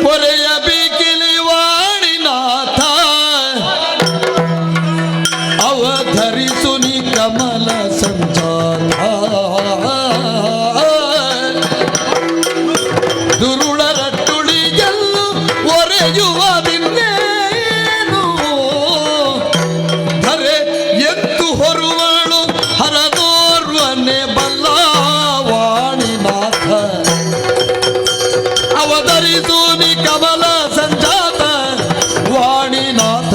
ಪೊರೆಯಬೇಕಿಲಿ ವಾಣಿನಾಥ ಅವಧರಿಸು ನಿ ಕಮಲ ಸಂಜಾತ ದುರುಳರಟ್ಟುಳಿಗೆಲ್ಲು ಒರೆಯುವ ದಿನ್ನೇನು ಧರೆ ಎತ್ತು ಹೊರುವಳು ಹರದೋರ್ವನೆ ಬಲ್ಲ ವಾಣಿನಾಥ ಅವಧರಿಸು ನಿ ಕಮಲ ಸಂಜಾತ ವಾಣಿನಾಥ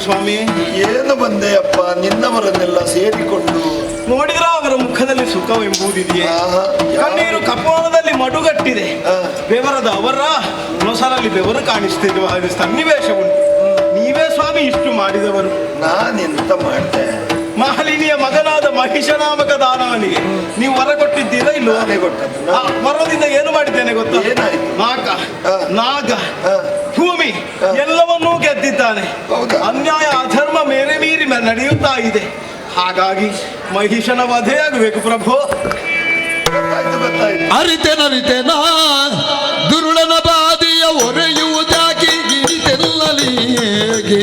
ಸ್ವಾಮಿ. ಏನು ಬಂದೆಯಪ್ಪ, ನಿನ್ನವರನ್ನೆಲ್ಲ ಸೇರಿಕೊಂಡು ನೋಡಿದ್ರ ಅವರ ಮುಖದಲ್ಲಿ ಸುಖವೆಂಬುದಿದೆಯೇ? ಕಣ್ಣೀರು ಕಪಾಳದಲ್ಲಿ ಮಡುಗಟ್ಟಿದೆ. ಬೆವರದ ಅವರ ಮೊಸರಲ್ಲಿ ಬೆವರು ಕಾಣಿಸ್ತಿರುವ ಸನ್ನಿವೇಶ ಉಂಟು. ನೀವೇ ಸ್ವಾಮಿ ಇಷ್ಟು ಮಾಡಿದವರು. ನಾನೆಂತ ಮಾಡಿದೆ? ಮಾಲಿನಿಯ ಮಗನಾದ ಮಹಿಷನಾಮಕ ದಾನವನಿಗೆ ನೀವು ವರ ಕೊಟ್ಟಿದ್ದೀರಾ? ಇಲ್ಲೋ? ವರದಿಂದ ಏನು ಮಾಡಿದ್ದೇನೆ ಗೊತ್ತಾ? ಏನಾಯ್ತು? ನಾಗ ಭೂಮಿ ಎಲ್ಲವನ್ನೂ ಗೆದ್ದಿದ್ದಾನೆ. ಅನ್ಯಾಯ ಅಧರ್ಮ ಮೇರೆ ಮೀರಿ ನಡೆಯುತ್ತಾ ಇದೆ. ಹಾಗಾಗಿ ಮಹಿಷನ ವಧೆಯಾಗಬೇಕು ಪ್ರಭು. ಅರಿತೆನರಿತೆನ ದುರುಳನ ಬಾದಿಯ ಒರೆಯುವುದಾಗಿ ಗಿರಿತೆಲ್ಲಲಿಗೆ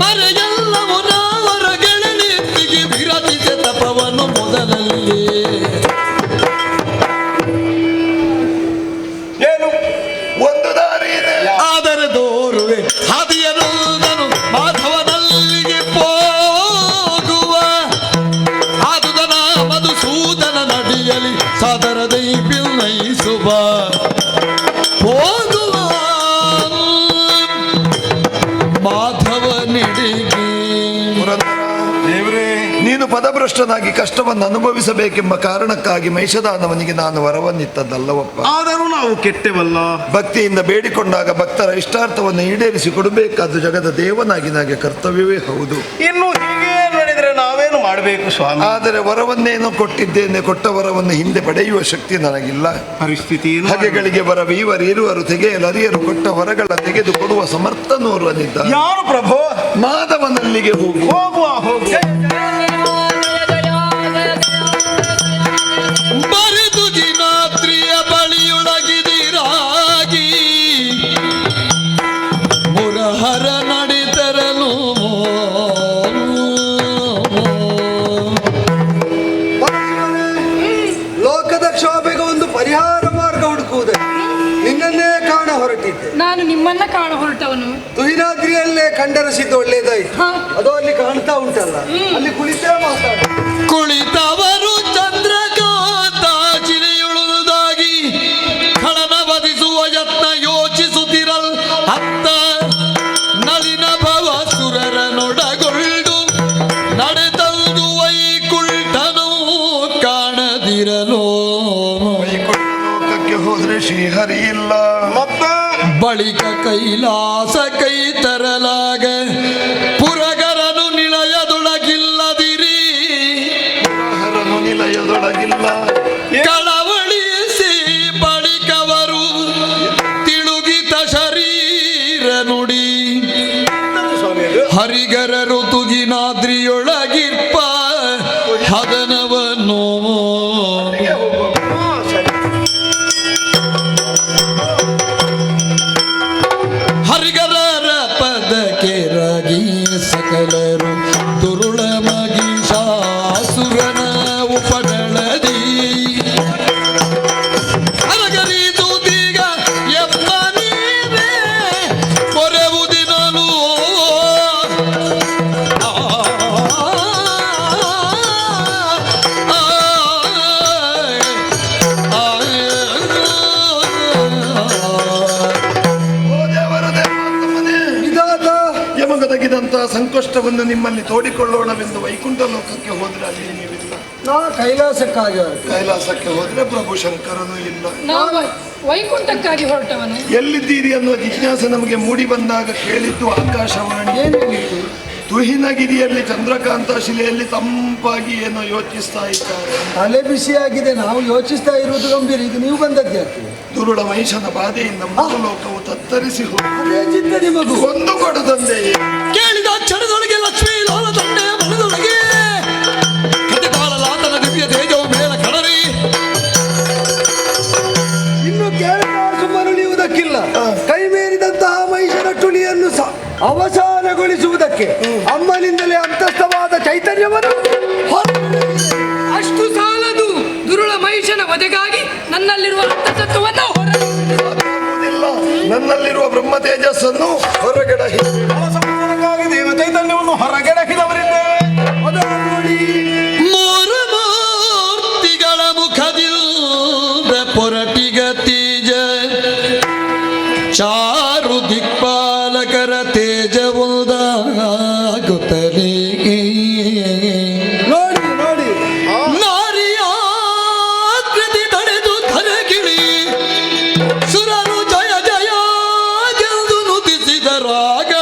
ಮರೆಯೆಲ್ಲವೂ ನಾವರ ಗೆಳೆಯತ್ತಿಗೆ ವಿರತಿಸ ತಪವನ್ನು ಮೊದಲಲ್ಲಿ ಏನು ಒಂದು ದಾರಿ ಇದೆ, ಆದರೆ ದೋರುವೆ ಹಾದಿಯನ್ನು ನಾನು ಮಾಧವನಲ್ಲಿಗೆ ಹೋಗುವ ಆದುದನ ಮಧುಸೂದನ ನಡಿಯಲಿ ಸಾದರ ದೈಪಿಲ್ಲೈಸುವ ಹೋಗುವ ಮಾಧವನಿಡಿಗೆ. ನೀನು ಪದಭ್ರಷ್ಟನಾಗಿ ಕಷ್ಟವನ್ನು ಅನುಭವಿಸಬೇಕೆಂಬ ಕಾರಣಕ್ಕಾಗಿ ಮಹಿಷದಾನವನಿಗೆ ನಾನು ವರವನ್ನಿತ್ತದ್ದಲ್ಲವಪ್ಪ. ಆದರೂ ನಾವು ಕೆಟ್ಟೆವಲ್ಲ. ಭಕ್ತಿಯಿಂದ ಬೇಡಿಕೊಂಡಾಗ ಭಕ್ತರ ಇಷ್ಟಾರ್ಥವನ್ನು ಈಡೇರಿಸಿ ಕೊಡಬೇಕಾದ ಜಗದ ದೇವನಾಗಿ ನನಗೆ ಕರ್ತವ್ಯವೇ ಹೌದು. ಇನ್ನು ಹೀಗೆ ನಡೆದರೆ ನಾವೇನು ಮಾಡಬೇಕು ಸ್ವಾಮಿ? ಆದರೆ ವರವನ್ನೇನೋ ಕೊಟ್ಟಿದ್ದೇನೆ, ಕೊಟ್ಟ ವರವನ್ನು ಹಿಂದೆ ಪಡೆಯುವ ಶಕ್ತಿ ನನಗಿಲ್ಲ. ಪರಿಸ್ಥಿತಿ ಹಗೆಗಳಿಗೆ ಬರವೀವರು ಇರುವರು ತೆಗೆಯಲರಿಯರು ಕೊಟ್ಟ ವರಗಳ ತೆಗೆದು ಕೊಡುವ ಸಮರ್ಥನೋರ್ವನಿದ್ದ. ಯಾರು ಪ್ರಭು? ಮಾಧವನಲ್ಲಿಗೆ ಹೋಗುವ ಬರಿದು ಗಿನಾತ್ರಿಯ ಬಳಿಯೊಳಗಿದಿರಾಗಿ ಮುರಹರ ನಡೆತರಲು ಲೋಕದ ಕ್ಷೋಭೆಗೆ ಒಂದು ಪರಿಹಾರ ಮಾರ್ಗ ಹುಡುಕುವುದೇ ನಿನ್ನನ್ನೇ ಕಾಣ ಹೊರಟಿದ್ದೆ. ನಾನು ನಿಮ್ಮನ್ನ ಕಾಣ ಹೊರಟವನು. ತುಹಿನಾದ್ರಿಯಲ್ಲೇ ಕಂಡರಸಿದ್ದು ಒಳ್ಳೇದಾಯ್ತು. ಅದು ಅಲ್ಲಿ ಕಾಣ್ತಾ ಉಂಟಲ್ಲ, ಅಲ್ಲಿ ಕುಳಿತೇ ಮಾತಾಡ. ಕುಳಿತವರು ಚಂದ್ರಕಾಂತ ಚಿಲೆಯುಳುವುದಾಗಿ ಖಳನ ವಧಿಸುವ ಯತ್ನ ಯೋಚಿಸುತ್ತಿರಲ್ ಅತ್ತ ನಳಿನ ಭವ ಸುರರ ನೊಡಗೊಳ್ಳು ನಡೆದಲ್ದು ವೈಕುಂಠನು ಕಾಣದಿರಲು ಲೋಕಕ್ಕೆ ಹೋದ್ರೆ ಶ್ರೀಹರಿ ಇಲ್ಲ. ಬಳಿಕ ಕೈಲಾಸ ಕೈ ತರಲಾಗ ಪುರಗರನು ನಿಲಯದೊಳಗಿಲ್ಲದಿರಿ ನಿಲಯದೊಳಗಿಲ್ಲ ಕಳವಳಿಸಿ ಬಳಿಕವರು ತಿಳುಗಿತ ಶರೀರ ನುಡಿ ಹರಿಗರ ಋತುಗಿನಾದ್ರಿಯೊಳಗಿರ್ಪ ಹದನವನ್ನು ಹರಿಗರರ ಪದಕ್ಕೆ ರಗಿ ಸಕಲರು ದುರುಳ ಮಗಿಷಾಸುರನ ಉಪಡಳದಿ ಅರಗರಿದುದೀಗ ಎಪ್ಪ ನೀವೇ ಕೊರೆವುದಿನಲು ಯಮಗದಗಿದಂತಹ ಸಂಕಷ್ಟವನ್ನು ನಿಮ್ಮಲ್ಲಿ ತೋಡಿಕೊಳ್ಳೋಣವೆಂದು ವೈಕುಂಠ ಲೋಕಕ್ಕೆ ಹೋದ್ರೆ ಅಲ್ಲಿ ನೀವಿಲ್ಲ. ನಾ ಕೈಲಾಸಕ್ಕಾಗಿ ಕೈಲಾಸಕ್ಕೆ ಹೋದ್ರೆ ಪ್ರಭು ಶಂಕರನೂ ಇಲ್ಲ. ನಾವು ವೈಕುಂಠಕ್ಕಾಗಿ ಹೊರಟವನು. ಎಲ್ಲಿದ್ದೀರಿ ಅನ್ನುವ ಜಿಜ್ಞಾಸೆ ನಮಗೆ ಮೂಡಿ ಬಂದಾಗ ಕೇಳಿದ್ದು ಆಕಾಶವಾಣಿ. ಏನೇನಿತ್ತು? ತುಹಿನಗಿರಿಯಲ್ಲಿ ಚಂದ್ರಕಾಂತ ಶಿಲೆಯಲ್ಲಿ ತಂಪಾಗಿ ಏನೋ ಯೋಚಿಸ್ತಾ ಇದ್ದಾರೆ. ತಲೆ ಬಿಸಿಯಾಗಿದೆ, ನಾವು ಯೋಚಿಸ್ತಾ ಇರುವುದು ಗಂಭೀರ. ಈಗ ನೀವು ಬಂದದ್ದು ಯಾಕೆ? ದುರುಳ ಮಹಿಷನ ಬಾಧೆಯಿಂದ ಮೂರು ಲೋಕವು ತತ್ತರಿಸಿ ಹೋಗಿ ಅದೇ ಚಿಂತ ನಿಮಗೂ. ಒಂದು ಕೊಡದಂದೆ ಕೇಳಿದ ಕ್ಷಣದೊಳಗೆ ಲಕ್ಷ್ಮೀ ಲೋಲ ತಂದೆಯ ಮನದೊಳಗೆ ಕತಿಪಾಲಲಾತನ ದಿವ್ಯ ತೇಜವು ಮೇಲ ಕಡರಿ. ಇನ್ನು ಕೇಳಿದ ಸುಮ್ಮನುಳಿಯುವುದಕ್ಕಿಲ್ಲ. ಕೈ ಮೀರಿದಂತಹ ಮಹಿಷನ ಟುಳಿಯನ್ನು ಅವಸಾನಗೊಳಿಸುವುದಕ್ಕೆ ಅಮ್ಮನಿಂದಲೇ ಅಂತಸ್ಥವಾದ ಚೈತನ್ಯವನ್ನು ಅಷ್ಟು ಸಾಲದು. ದುರುಳ ಮಹಿಷನ ವಧೆಗಾಗಿ ನನ್ನಲ್ಲಿರುವ ಅಂತಸತ್ವವನ್ನು ಸಾಧ್ಯವಾಗುವುದಿಲ್ಲ. ನನ್ನಲ್ಲಿರುವ ಬ್ರಹ್ಮ ತೇಜಸ್ಸನ್ನು ಹೊರಗೆಡಹಿ ಸಮಾನಕ್ಕಾಗಿ ದೇವ ಚೈತನ್ಯವನ್ನು ಹೊರಗೆಡಹಿದವರಿದ್ದೇವೆ. ಅದನ್ನು ನೋಡಿ ಮೂರು ಮೂರ್ತಿಗಳ ಮುಖದಿಂದ ಪೊರಟಿಗತೀಜ ಚಾರು ದಿಕ್ಪಾಲಕರ ತೇಜವುದಾಗುತ್ತಲೇ ನೋಡಿ ನೋಡಿ ನಾರಿಯಾಕೃತಿ ತಡೆದು ಧರಗಿಳಿ ಸುರರು ಜಯ ಜಯ ಎಂದು ನುಡಿಸಿದ ರಾಗ.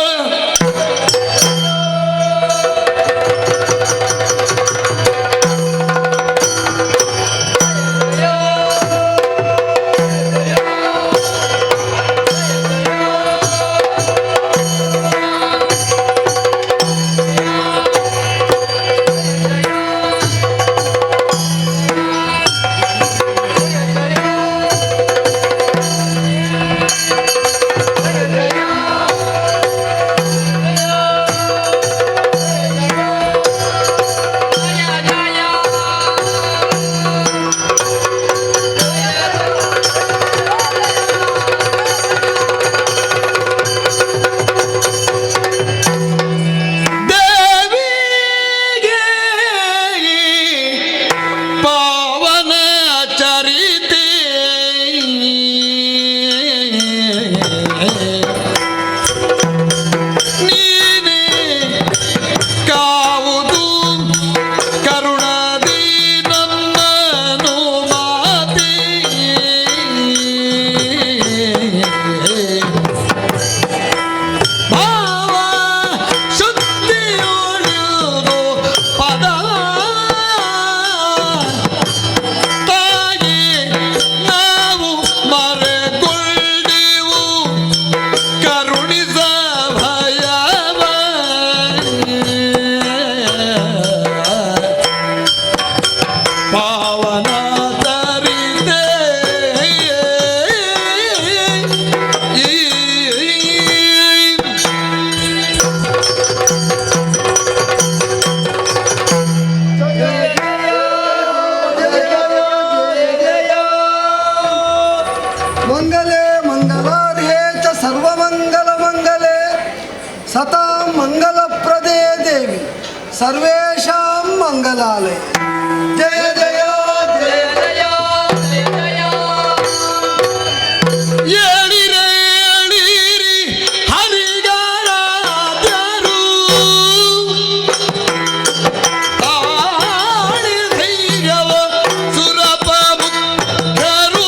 ದೇವಿಗೆ ಪಾವನ ಚರಿತೆ ನೀನೇ ಕಾವುದು ಕರುಣದಿ ನಮ್ಮನು ಮಾತೆ. ಭಾವ ಶುದ್ಧಿಯುಳಿದು ಪದ ತಾಯಿ ನಾವು ಮರೆಗೊಳ್ಳೆವು ಕರುಣಿಸ ಭಯವ. ಪಾವನ ತರಿದೆ ಮಂಗಲೇ ಮಂಗಲಾರ್ಹೇ ಚ ಸರ್ವಮಂಗಲ ಮಂಗಲೇ ಸತಾಂ ಮಂಗಲಪ್ರದೇ ದೇವಿ ಸರ್ವೇಷಾಂ ಮಂಗಲಾಲಯ. ಜಯ ಜಯ ಜಯ ಏಳಿರೆ ಏಳಿರಿ ಹರಿಗಾರಾಧ್ಯರು ತಾಳಿ ಧೈರ್ಯವ ಸುರಪ ಮುಖ್ಯರು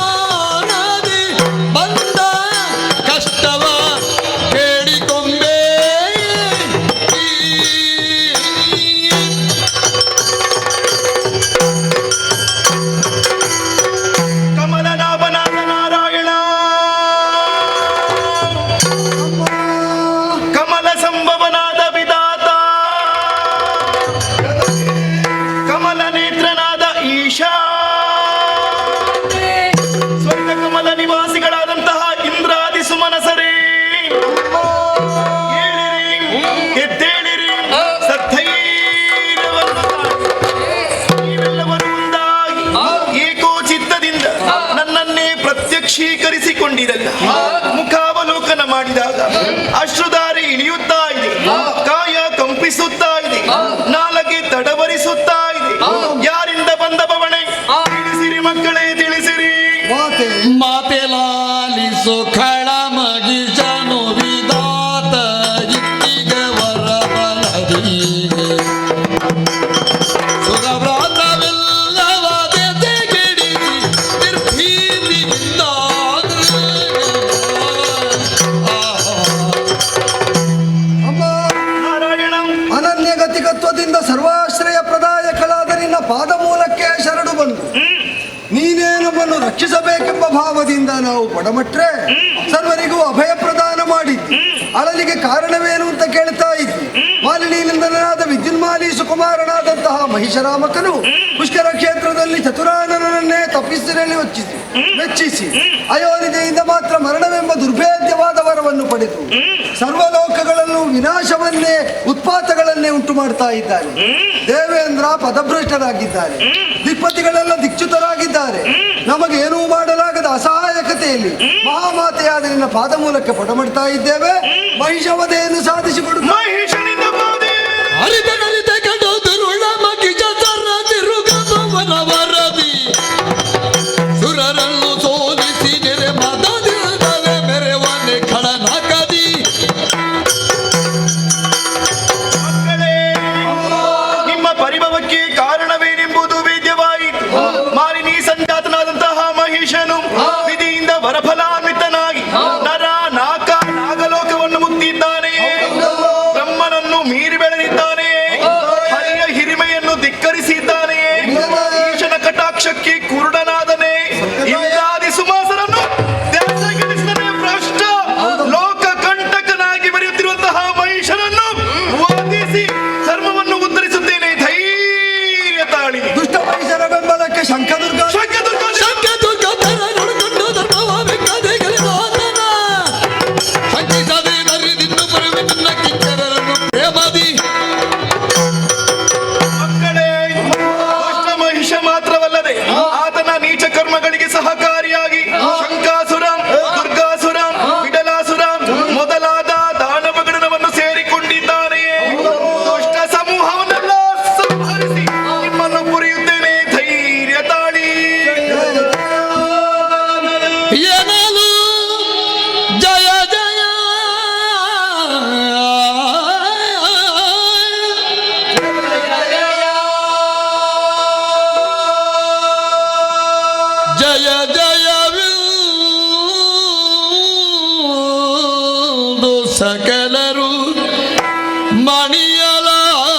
ಮೇಳಮಾನದಿ ಬಂದ ಕಷ್ಟವ ಹೇಳಿಕೊಂಬೆ. ಕಮಲನಾಭನಾಥ ನಾರಾಯಣ, ಕಮಲ ಸಂಭವನಾದ ವಿಧಾತ, ಕಮಲ ನೇತ್ರನಾದ ಈಶಾ, ಸ್ವರ್ಗ ಕಮಲ ನಿವಾಸಿಗಳಾದಂತಹ ಇಂದ್ರಾದಿ ಸುಮನಸರೇ, ಏಳಿರಿ, ಎದ್ದೇಳಿರಿ, ಸತ್ತೈರ್ಯವನ್ನು ನೀವೆಲ್ಲವರು ಒಂದಾಗಿ ಏಕೋಚಿತ್ತದಿಂದ ನನ್ನನ್ನೇ ಪ್ರತ್ಯಕ್ಷೀಕರಿಸಿಕೊಂಡಿರಲ್ಲ. ಮುಖಾವಲೋಕನ ಮಾಡಿದಾಗ ಅಶ್ರುಧಾರೆ ಇಳಿಯುತ್ತಾ ಇದೆ, ಕಾಯ ಕಂಪಿಸುತ್ತಾ ಇದೆ, ನಾಲಗೆ ತಡವರಿಸುತ್ತಾ ಇದೆ. ಯಾರಿಂದ ಬಂದ ಬವಣೆ? ತಿಳಿಸಿರಿ ಮಕ್ಕಳೇ, ತಿಳಿಸಿರಿ. ಮಾತೆ ಮಾತೆ ಲಾಲಿಸು ಖಳ ಮಗಿಷನು ವಿಧಾತ ಇತ್ತಿಗ ವರಬಲದಿ ಸುರವ್ರಾತವೆಲ್ಲವ ಬೆದೆಗೆಡಿಸಿ ನಿರ್ಭೀತಿಯಿಂದ ರಕ್ಷಿಸಬೇಕೆಂಬ ಭಾವದಿಂದ ನಾವು ಪಡಮಟ್ರೆ ಸರ್ವರಿಗೂ ಅಭಯ ಪ್ರದಾನ ಮಾಡಿದ್ವಿ. ಅಳಲಿಗೆ ಕಾರಣವೇನು ಅಂತ ಕೇಳ್ತಾ ಇದ್ವಿ. ಮಾಲಿನಿಯಿಂದನಾದ ವಿದ್ಯುನ್ಮಾಲಿ ಸುಕುಮಾರನಾದಂತಹ ಮಹಿಷರಾಮಕನು ಪುಷ್ಕರ ಕ್ಷೇತ್ರದಲ್ಲಿ ಚತುರಾನನನ್ನೇ ತಪ್ಪಿಸಿರಲಿ ಮೆಚ್ಚಿಸಿ ಅಯೋನಿದೆಯಿಂದ ಮಾತ್ರ ಮರಣವೆಂಬ ದುರ್ಭೇದ್ಯವಾದ ವರವನ್ನು ಪಡೆದು ಸರ್ವಲೋಕಗಳಲ್ಲೂ ವಿನಾಶವನ್ನೇ ಉತ್ಪಾತಗಳನ್ನೇ ಉಂಟು ಮಾಡ್ತಾ ಇದ್ದಾನೆ. ದೇವೇಂದ್ರ ಪದಭ್ರಷ್ಟರಾಗಿದ್ದಾರೆ, ದಿಕ್ಪತಿಗಳೆಲ್ಲ ದಿಕ್ಚ್ಯುತರಾಗಿದ್ದಾರೆ. ನಮಗೇನೂ ಮಾಡಲಾಗದ ಅಸಹಾಯಕತೆಯಲ್ಲಿ ಮಹಾಮಾತೆಯಾದ ನಿನ್ನ ಪಾದ ಮೂಲಕ ಪಡಮಡ್ತಾ ಇದ್ದೇವೆ. ಮಹಿಷವಧೆಯನ್ನು ಸಾಧಿಸಿಕೊಡು. ಅರಿತ ಕಂಡು ದುರುಳ ಮಗಿಜ ತಿರುಗವನ ವರದಿ ಸುರರನ್ನು ಸೋಲಿಸಿ ನೆರೆ ಮದದಿಲ್ಲದೆ ಮೆರೆವನೆ ಖಳನಕದಿ. ನಿಮ್ಮ ಪರಿಭವಕ್ಕೆ ಕಾರಣವೇನೆಂಬುದು ವೇದ್ಯವಾಯಿತು. ಮಾಲಿನಿ ಸಂಜಾತನಾದಂತಹ ಮಹಿಷನು ವಿಧಿಯಿಂದ ವರಫಲಾನ್ವಿತನಾಗಿ ನರ ನಾಕ ನಾಗಲೋಕವನ್ನು ಮುತ್ತಿದ್ದಾನೆ. ಬ್ರಹ್ಮನನ್ನು ಮೀರಿ ಬೆಳೆದಿದ್ದಾನೆ. ಹರಿಯ ಹಿರಿಮೆಯನ್ನು ಧಿಕ್ಕರಿಸಿದ್ದಾನೆ. ಈಶನ ಕಟಾಕ್ಷಕ್ಕೆ ಕುರುಡನಾದನೆ. ಇಂದ್ರಾದಿ ಸುಮಾಸರನ್ನು ತ್ಯಾಗಗೊಳಿಸಿದನೆ. ಭ್ರಷ್ಟ ಲೋಕ ಕಂಟಕನಾಗಿ ಬರೆಯುತ್ತಿರುವಂತಹ ಮಹಿಷನನ್ನು ವಾದಿಸಿ ಧರ್ಮವನ್ನು ಉದ್ಧರಿಸುತ್ತೇನೆ. ಧೈರ್ಯ ತಾಳಿ. ದುಷ್ಟ ಮಹಿಷರ ಬೆಂಬಲಕ್ಕೆ ಶಂಖದುರ್ಗ ನೋಡಿಕೊಂಡು ಧರ್ಮವ ಬೇಕಾದೆ ಗೆಳೆದಾತನ ಶಂಕಿಸದೆ ನರಿದಿನ್ನು ಬರುವೆ ನಿನ್ನ ಕಿಂಕರರನ್ನು ಪ್ರೇಮದಿ. ಮಕ್ಕಳೇ, ದುಷ್ಟ ಮಹಿಷ ಮಾತ್ರವಲ್ಲದೆ ಆತನ ನೀಚ ಕರ್ಮಗಳಿಗೆ ಸಹಕಾರಿಯಾಗಿ ಶಂಕಾಸುರ, ದುರ್ಗಾಸುರ, ವಿಡಲಾಸುರ ಮೊದಲಾದ ದಾನವಗಣವನ್ನು ಸೇರಿಕೊಂಡಿದ್ದಾನೆ. ದುಷ್ಟ ಸಮೂಹವನ್ನೆಲ್ಲ ಸಂಹರಿಸಿ ನಿಮ್ಮನ್ನು ಪುರಿಯುತ್ತೇನೆ. ಧೈರ್ಯ ತಾಳಿ. ಏನಲು ಜಯ ಜಯ ಜಯ ಜಯವಿಂದು ಸಕಲರು ಮಣಿಯಲಾಗಿ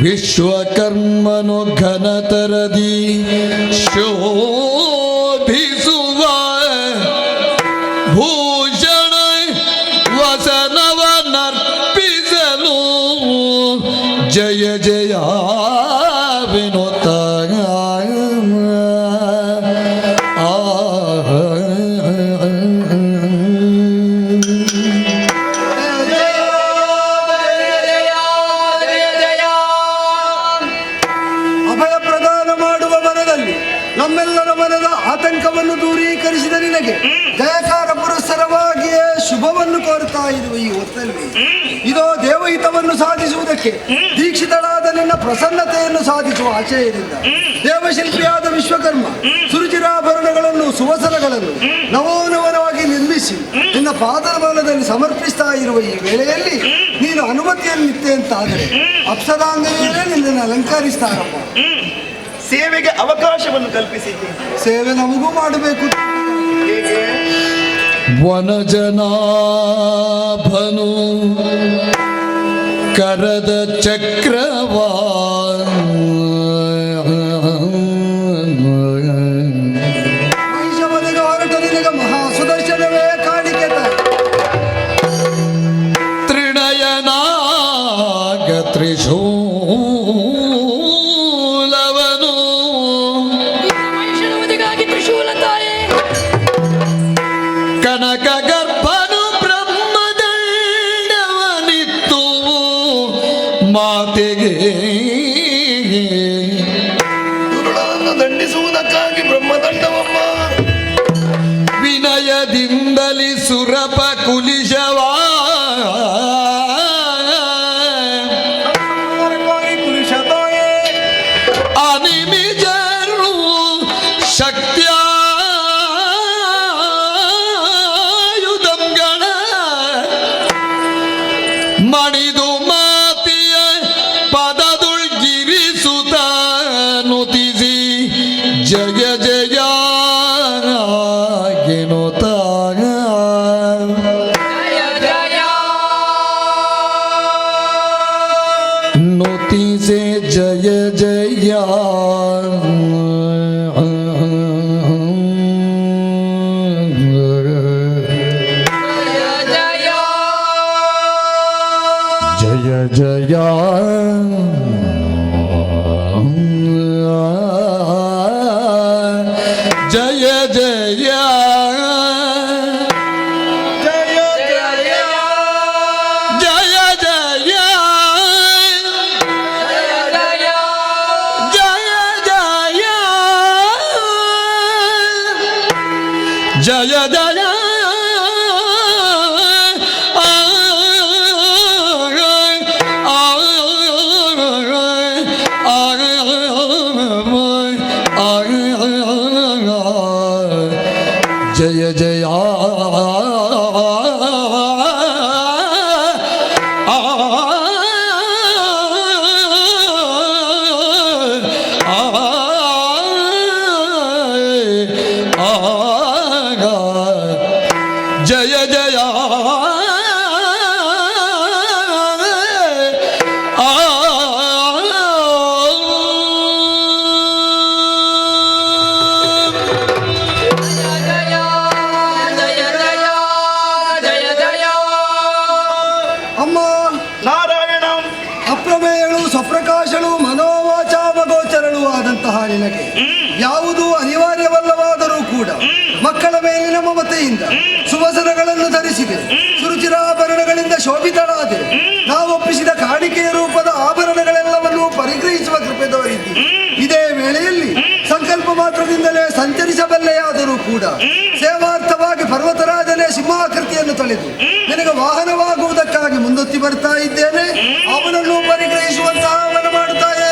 ವಿಶ್ವಕರ್ಮನು ಘನತರದಿ ಶೋಭಿಸುವ ಭೂಷಣ ವಸನವ ನರ್ಪಿಸಲು ಜಯ ಜಯ ವಿನೋತ ಅಭಯ ಪ್ರದಾನ ಮಾಡುವ ಮನದಲ್ಲಿ ನಮ್ಮೆಲ್ಲರ ಮನದ ಆತಂಕವನ್ನು ದೂರೀಕರಿಸಿದ ನಿನಗೆ ಜಯಕಾರ ಪುರಸ್ಸರವಾಗಿಯೇ ಶುಭವನ್ನು ಕೋರುತ್ತಾ ಇರುವ ಈ ಹೊತ್ತಲ್ಲಿ ಇದೋ ದೇವಹಿತವನ್ನು ಸಾಧಿಸುವುದಕ್ಕೆ ದೀಕ್ಷಿತಳಾದ ನಿನ್ನ ಪ್ರಸನ್ನತೆಯನ್ನು ಸಾಧಿಸುವ ಆಶಯದಿಂದ ದೇವಶಿಲ್ಪಿಯಾದ ವಿಶ್ವಕರ್ಮ ಸುರುಚಿರಾಭರಣಗಳನ್ನು ಸುವಸನಗಳನ್ನು ನವೋನವನವಾಗಿ ನಿರ್ಮಿಸಿ ನಿನ್ನ ಪಾದಬಲದಲ್ಲಿ ಸಮರ್ಪಿಸ್ತಾ ಇರುವ ಈ ವೇಳೆಯಲ್ಲಿ ನೀನು ಅನುಮತಿಯನ್ನಿತ್ತೆ ಅಂತಾದರೆ ಅಪ್ಸರಾಂಗನೆಯೇ ನಿನ್ನನ್ನು ಅಲಂಕರಿಸ್ತಾರಮ್ಮ. ಸೇವೆಗೆ ಅವಕಾಶವನ್ನು ಕಲ್ಪಿಸಿದ್ದೇನೆ. ಸೇವೆ ನಮಗೂ ಮಾಡಬೇಕು. ವನಜನಾಭನು ಕರದ ಚಕ್ರವಾ ಮಹಿಷವಧೆಗೆ ಹೊರಟ ನಿನಗೆ ಮಹಾ ಸುದರ್ಶನವೇ ಕಾಣಿಕೆ ತಾಯಿ. ತ್ರಿನಯನಾಗ ತ್ರಿಶೂಲವನು ಮಹಿಷನ ವಧೆಗಾಗಿ ತ್ರಿಶೂಲ ತಾಯೇ. ಕನಕ ಗರ್ಭನು ಬ್ರಹ್ಮದಂಡವನಿತ್ತು ಮಾತೆಗೆ ದುರುಳನನ್ನು ದಂಡಿಸುವುದಕ್ಕಾಗಿ ಬ್ರಹ್ಮದಂಡವಮ್ಮ. ವಿನಯದಿಂದಲಿ ಸುರಪ ಕುಲಿಶವಾ ಅನಿಮಿಜರು ಶಕ್ತ್ಯಾಯುಧಂಗಳ ಮಣಿದು ಮಾತಿಯ ಪದದುಳ್ಗಿರಿಸುತ್ತ ನುತಿಸಿ ಜಯ ಜಯ ಗೆನುತಾಗ ನುತಿಸೆ ಜಯ ಜಯ ಜಯ ಜಯ ಜಯ ಜಯ ಜಯ ಜಯ ಅಮ್ಮ ನಾರಾಯಣ ಅಪ್ರಮೇಯಳು ಸ್ವಪ್ರಕಾಶಳು ಮನೋವಾಚಾಮಗೋಚರಳು ಆದಂತಹ ನಿನಗೆ ಯಾವುದು ಅನಿವಾರ್ಯವಲ್ಲವಾದರೂ ಕೂಡ ಮಕ್ಕಳ ಮೇಲಿನ ಮಮತೆಯಿಂದ ಸುವಸನಗಳನ್ನು ಧರಿಸಿದೆ, ಸುರುಚಿರಾಭರಣಗಳಿಂದ ಶೋಭಿತಳಾದೆ. ನಾವು ಒಪ್ಪಿಸಿದ ಕಾಣಿಕೆಯ ರೂಪದ ಆಭರಣಗಳೆಲ್ಲವನ್ನು ಪರಿಗ್ರಹಿಸುವ ಕೃಪೆ ತೋರಿದ್ದು. ಇದೇ ವೇಳೆಯಲ್ಲಿ ಸಂಕಲ್ಪ ಮಾತ್ರದಿಂದಲೇ ಸಂಚರಿಸಬಲ್ಲೆಯಾದರೂ ಕೂಡ ಸೇವಾರ್ಥವಾಗಿ ಪರ್ವತರಾಜನೇ ಸಿಂಹಾಕೃತಿಯನ್ನು ತೊಳೆದು ನಿನಗೆ ವಾಹನವಾಗುವುದಕ್ಕಾಗಿ ಮುಂದೊತ್ತಿ ಬರ್ತಾ ಇದ್ದೇನೆ. ಅವನನ್ನು ಪರಿಗ್ರಹಿಸುವಂತಹ ಅವನ ಮಾಡುತ್ತಾಯೇ.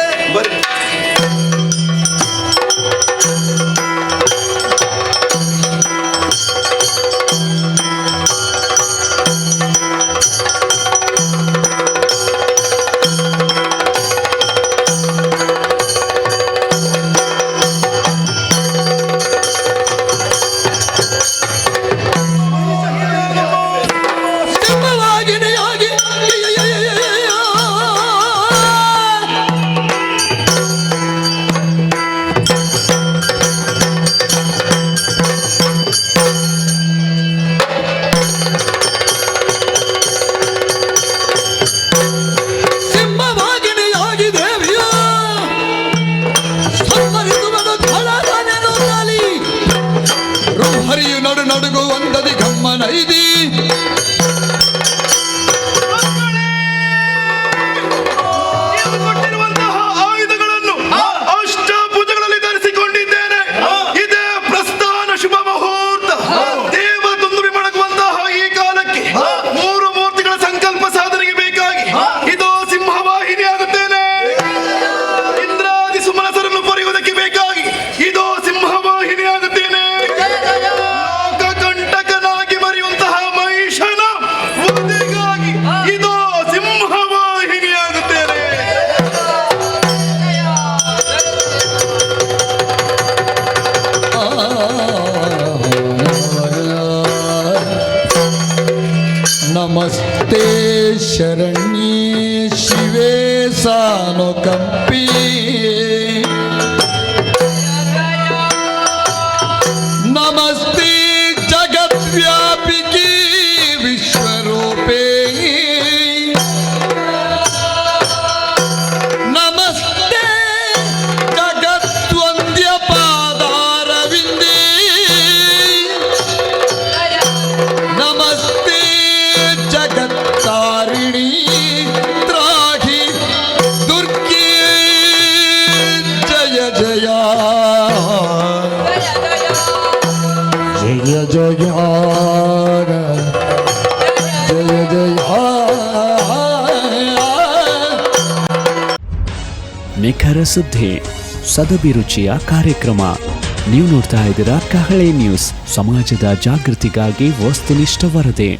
ಹರಿಯು ನಡು ನಡುಗು ಒಂದದಿ ಗಮ್ಮನೈದಿ ಕೊಟ್ಟಿರುವಂತಹ ಆಯುಧಗಳನ್ನು ಅಷ್ಟಭುಜಗಳಲ್ಲಿ ಧರಿಸಿಕೊಂಡಿದ್ದೇನೆ. ಇದೇ ಪ್ರಸ್ಥಾನ ಶುಭ ಮುಹೂರ್ತ. ದೇವ ತುಂದುರಿ ಮೊಳಗುವಂತಹ ಈ ಕಾಲಕ್ಕೆ 3 ಮೂರ್ತಿಗಳ ಸಂಕಲ್ಪ ಸಾಧನೆಗೆ ಬೇಕಾಗಿ ಇದು ಸಿಂಹವಾಹಿನಿ ಆಗುತ್ತೇನೆ. ಇಂದ್ರಾದಿ ಸುಮನಸರನ್ನು ಪೊರೆಯುವುದಕ್ಕೆ ಬೇಕಾಗಿ ಇದು ಸಿಂಹವಾಹಿನಿ ಆಗುತ್ತೇನೆ. ಲೋಕಕಂಟಕನಾಗಿ ಮರೆಯುವಂತಹ ಮಹಿಷನ ವಧೆಗಾಗಿ ಇದು ಸಿಂಹವಾಹಿನಿ ಆಗುತ್ತೇನೆ. ನಮಸ್ತೆ ಶರಣ್ಯೇ ಶಿವೇ ಸಾನುಕಂಪಿ ನಮಸ್ತೆ ಜಗದ್ವ್ಯಾಪಿಕಿ ವಿಶ್ವರೂಪೇ ನಮಸ್ತೆ ಜಗದ್ವಂದ್ಯ ಪಾದಾರವಿಂದೇ ನಮಸ್ತೆ ಜಗತ್ತಾರಿಣಿ ತ್ರಾಹಿ ದುರ್ಗೆ ಜಯ ಜಯ ಜಯ ಜಯ ಜಯ ಜಯ. ನಿಖರ ಸುದ್ದಿ ಸದಭಿರುಚಿಯ ಕಾರ್ಯಕ್ರಮ. ನೀವು ನೋಡ್ತಾ ಇದ್ದೀರಾ ಕಹಳೆ ನ್ಯೂಸ್, ಸಮಾಜದ ಜಾಗೃತಿಗಾಗಿ ವಸ್ತುನಿಷ್ಠ ವರದಿ.